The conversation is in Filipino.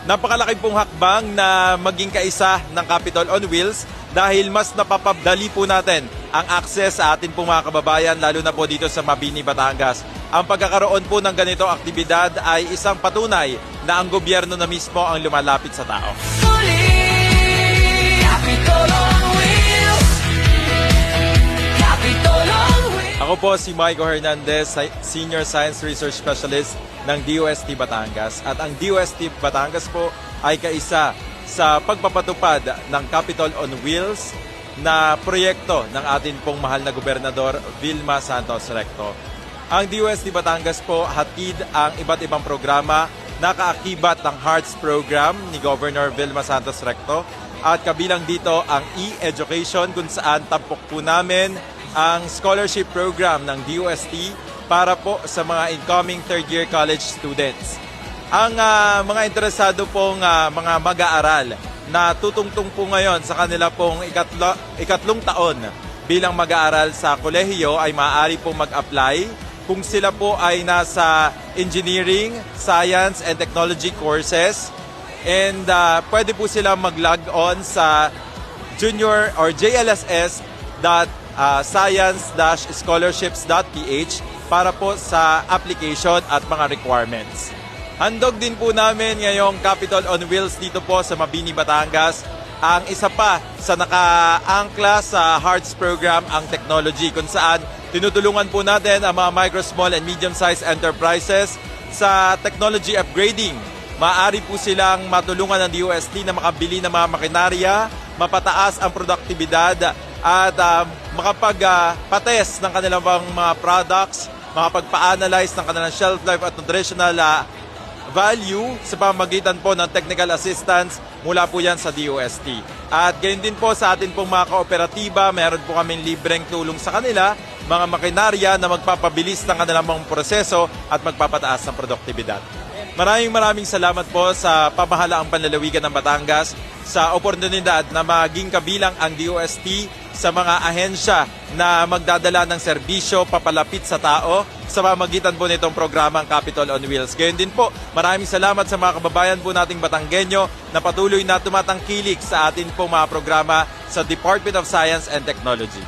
Napakalaki pong hakbang na maging kaisa ng Capitol on Wheels dahil mas napapabdali po natin ang access sa atin pong mga kababayan, lalo na po dito sa Mabini, Batangas. Ang pagkakaroon po ng ganitong aktibidad ay isang patunay na ang gobyerno na mismo ang lumalapit sa tao. Ako po si Michael Hernandez, Senior Science Research Specialist ng DOST Batangas. At ang DOST Batangas po ay kaisa sa pagpapatupad ng Capitol on Wheels na proyekto ng atin pong mahal na Gobernador Vilma Santos Recto. Ang DOST Batangas po hatid ang iba't ibang programa na kaakibat ng Hearts Program ni Governor Vilma Santos Recto. At kabilang dito ang e-education kung saan tampok po namin ang scholarship program ng DOST para po sa mga incoming third-year college students. Ang mga interesado pong mga mag-aaral na tutungtong po ngayon sa kanila pong ikatlong taon bilang mag-aaral sa kolehiyo ay maaari pong mag-apply kung sila po ay nasa engineering, science, and technology courses. And pwede po sila mag-log on sa junior or jlss.science-scholarships.ph para po sa application at mga requirements. Handog din po namin ngayong Capitol on Wheels dito po sa Mabini, Batangas. Ang isa pa sa nakaangkla sa Hearts Program ang technology kung saan tinutulungan po natin ang mga micro, small, and medium-sized enterprises sa technology upgrading. Maaari po silang matulungan ng DOST na makabili ng mga makinarya, mapataas ang produktibidad at makapag-pates ng kanilang mga products, makapagpa-analyze ng kanilang shelf life at nutritional value sa pamamagitan po ng technical assistance mula po yan sa DOST. At gayon din po sa atin pong mga kooperatiba, meron po kaming libreng tulong sa kanila, mga makinarya na magpapabilis ng kanilang mga proseso at magpapataas ng produktibidad. Maraming salamat po sa pamahalaang panlalawigan ng Batangas sa oportunidad na maging kabilang ang DOST sa mga ahensya na magdadala ng serbisyo papalapit sa tao sa pamamagitan po nitong programang Capitol on Wheels. Gayon din po, maraming salamat sa mga kababayan po nating Batanggenyo na patuloy na tumatangkilik sa atin po mga programa sa Department of Science and Technology.